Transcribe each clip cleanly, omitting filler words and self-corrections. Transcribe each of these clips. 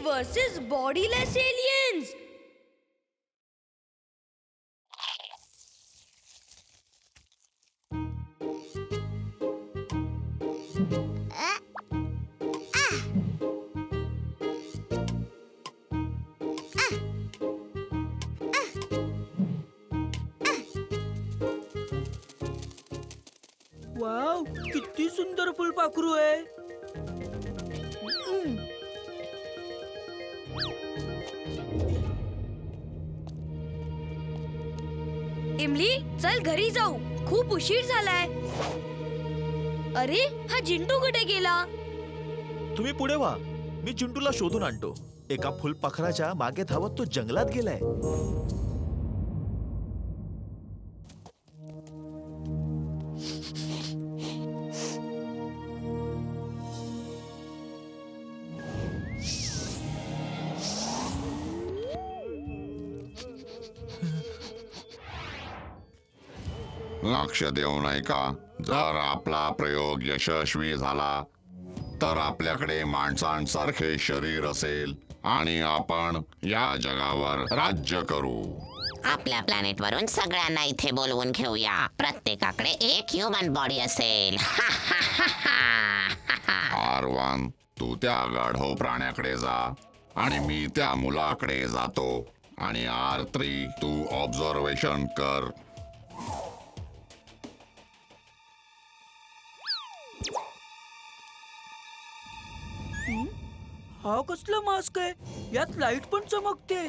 Versus bodiless aliens. Wow, किती सुंदर फुलपाखरू आहे. इमली, चल घरी जाऊ, खूप उशीर झालाय. अरे, हा चिंटू कुठे गेला? तुम्ही पुढे व्हा, मी चिंटूला शोधून आणतो. एका फुलपाखराच्या मागे धावत तो जंगलात गेलाय. लक्ष देऊ नाही का? जर आपला प्रयोग यशस्वी झाला तर आपल्याकडे माणसांसारखे शरीर असेल आणि आपण या जगावर राज्य करू. आपल्या प्लॅनेट वरून सगळ्यांना इथे बोलवून घेऊया. प्रत्येकाकडे एक ह्युमन बॉडी असेल. R1, तू त्या गाढव प्राण्याकडे जा आणि मी त्या मुलाकडे जातो. आणि R3, तू ऑब्झर्वेशन कर. हा कसला मास्क आहे? यात लाईट पण चमकते.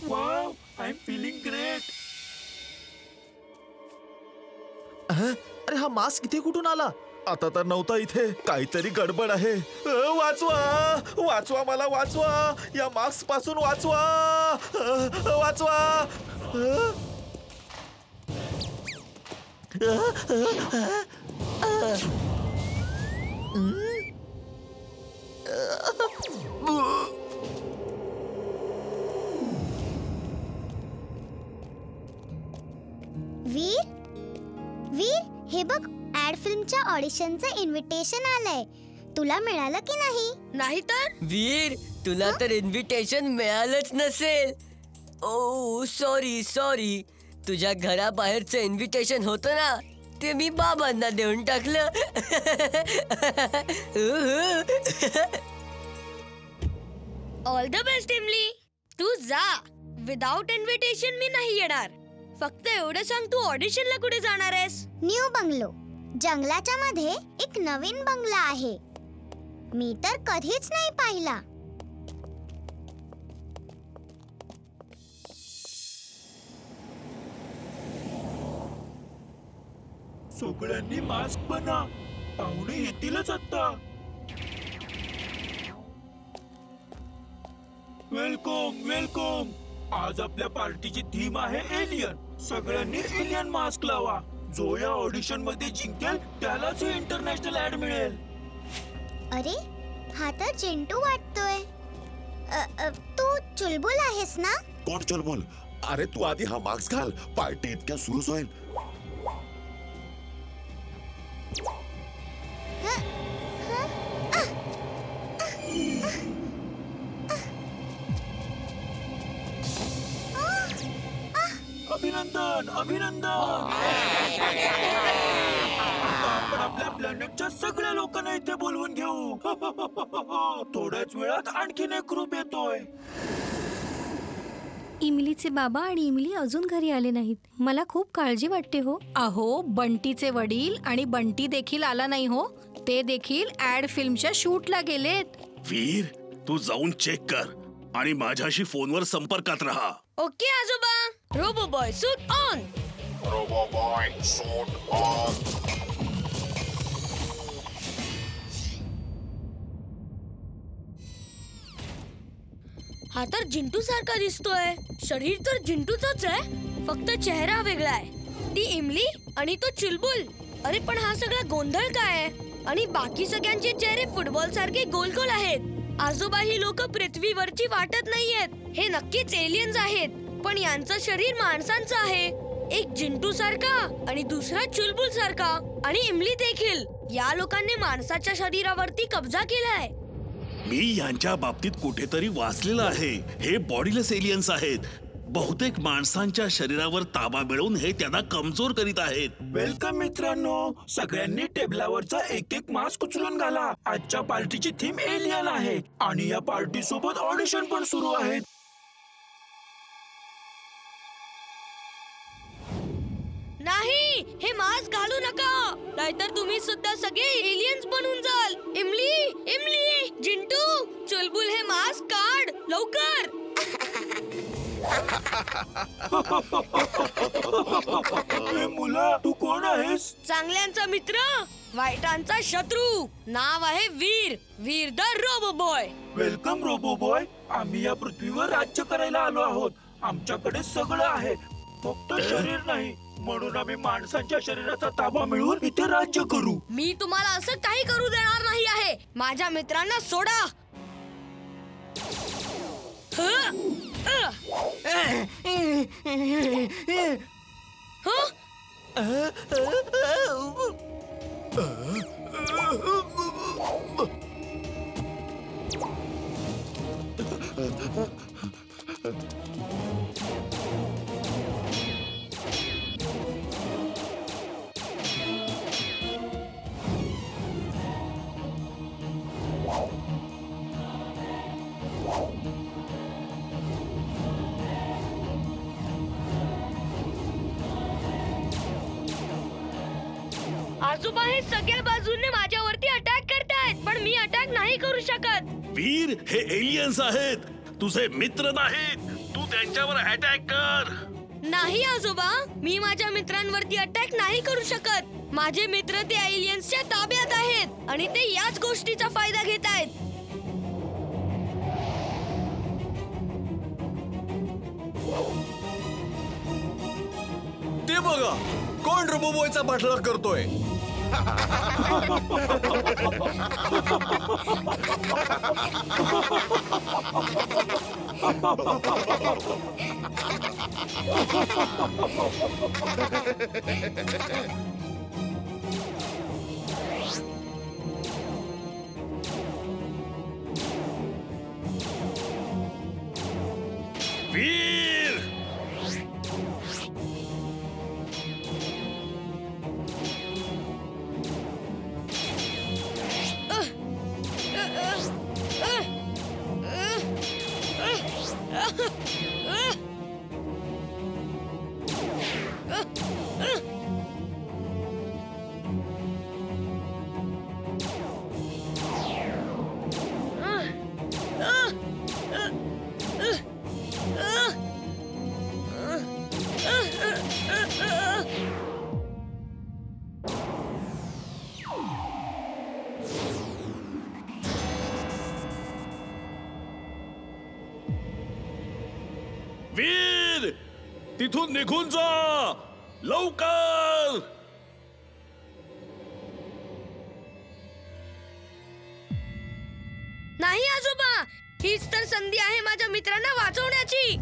Wow, I am feeling great. अरे, हा मास्क इथे कुठून आला? आता तर नव्हता इथे. काहीतरी गडबड आहे. वाचवा, वाचवा, मला वाचवा. या मास्क पासून वाचवा. वाचवा. वीर, वीर, हे बघ, ऍड फिल्मच्या ऑडिशनचं इन्व्हिटेशन आलंय. तुला मिळालं की नाही? नाही तर वीर, तुला तर इन्व्हिटेशन मिळालंच नसेल. ओ सॉरी सॉरी. तुझ्या घराबाहेरचं इन्व्हिटेशन होतं ना, ते मी बाबांना देऊन टाकलं. ऑल द बेस्ट इमली. तू जा. विदाउट इन्व्हिटेशन मी नाही येणार. फक्त एवढं सांग, तू ऑडिशनला कुठे जाणार आहेस? New bungalow. जंगलाच्या मध्ये एक नवीन बंगला आहे. मी तर कधीच नाही पाहिला. सगळ्यांनी मास्क बनवा. पाहुणे येतीलच आता. Welcome, welcome. आज आपल्या पार्टीची थीम आहे एलियन. सगळ्यांनी एलियन मास्क लावा. जो या ऑडिशन मध्ये जिंकेल त्यालाच इंटरनॅशनल ऍड मिळेल. अरे, हा तर चिंटू वाटतोय. तू चुलबुल आहेस ना? कोण चुलबुल? अरे, तू आधी हा मास्क घाल. पार्टी इतक्या सुरूच होईल. अभिनंदन, अभिनंदन. आपण आपल्या प्लॅनेटच्या सगळ्या लोकांना इथे बोलवून घेऊ. थोड्याच वेळात आणखीन एक ग्रुप येतोय. इमलीचे बाबा आणि इमली अजून घरी आले नाहीत. मला खूप काळजी वाटते हो. अहो, बंटीचे वडील आणि बंटी देखील आला नाही हो. ते देखील ऍड फिल्मच्या शूटला गेलेत. वीर, तू जाऊन चेक कर आणि माझ्याशी फोनवर संपर्कात राहा. ओके आजोबा. Robo boy suit on. Robo boy suit on. हा तर जिंटू सारखा दिसतोय. शरीर तर जिंटूचंच आहे, फक्त चेहरा वेगळा आहे. ती इमली आणि तो चुलबुल. अरे पण हा सगळा गोंधळ काय आहे? आणि बाकी सगळ्यांचे चेहरे फुटबॉल सारखे गोल गोल आहेत. आजोबा ही लोक पृथ्वीवरची वाटत नाहीयेत. हे नक्कीच एलियन्स आहेत. पण यांचं शरीर माणसांचं आहे. एक जिंटू सारखा आणि दुसरा चुलबुल सारखा आणि इमली देखील. या लोकांनी माणसाच्या शरीरावरती कब्जा केलाय. मी यांच्या बाबतीत कुठेतरी वाचलेलं आहे. हे बॉडीलेस एलियन्स आहेत. बहुतेक माणसांच्या शरीरावर ताबा मिळवून हे त्यांना कमजोर करीत आहेत. वेलकम मित्रांनो, सगळ्यांनी टेबलावरचा एक एक मास्क उचलून घाला. आजच्या पार्टीची थीम एलियन आहे आणि या पार्टी सोबत ऑडिशन पण सुरू आहेत. नाही, हे मास्क घालू नका, नाहीतर तुम्ही सुद्धा सगळे एलियन्स बनून जाल. इमली, जिंटू, चुलबुल, हे मास्क काढ लवकर. मुला, तू कोण आहेस? चांगल्यांचा मित्र, वाईटांचा शत्रू. नाव आहे Veer the robo boy. Welcome robo boy. आम्ही या पृथ्वीवर राज्य करायला आलो आहोत. आमच्याकडे सगळं आहे, फक्त शरीर नाही. म्हणून आम्ही माणसांच्या शरीराचा ताबा मिळवून इथे राज्य करू. मी तुम्हाला असं काही करू देणार नाही आहे. माझ्या मित्रांना सोडा. आजोबा हे सगळ्या बाजूने माझ्यावरती अटॅक करतायत, पण मी अटॅक नाही करू शकत. वीर, हे एलियन्स आहेत, तुझे मित्र नाहीत. तू त्यांच्यावर अटॅक कर. नाही आजोबा, मी माझ्या मित्रांवरती अटॅक नाही करू शकत. माझे मित्र ते एलियन्सच्या ताब्यात आहेत आणि ते याच गोष्टीचा फायदा घेत आहेत. ते बघा, कोण रोबोबॉयचा पाठलाग करतोय. वीर, वीर, तिथून निघून जा लवकर. नाही आजोबा, हीच तर संधी आहे माझ्या मित्रांना वाचवण्याची.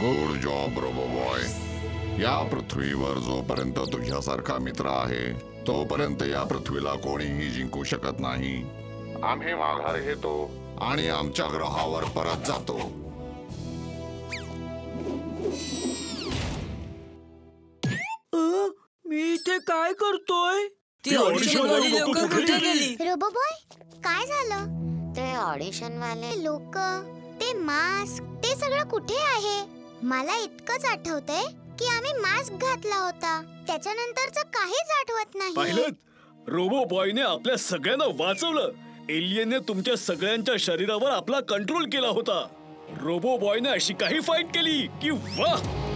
Good job robo boy. या पृथ्वीवर जोपर्यंत तुझ्यासारखा मित्र आहे तोपर्यंत या पृथ्वीला कोणीही जिंकू शकत नाही. आम्ही माघार घेतो आणि आमच्या ग्रहावर परत जातो. मी इथे काय करतोय? ती ऑडिशन वाली लोक कुठे गेली? रोबोबॉय काय झालं? ते ऑडिशन वाले लोक, ते मास्क, ते सगळं कुठे आहे? मला इतकंच आठवतंय की आम्ही मास्क घातला होता. त्याच्यानंतरचं काहीच आठवत नाही. पाहिलं, रोबो बॉयने आपल्या सगळ्यांना वाचवलं. एलियनने तुमच्या सगळ्यांच्या शरीरावर आपला कंट्रोल केला होता. रोबो बॉयने अशी काही फाईट केली की वाह.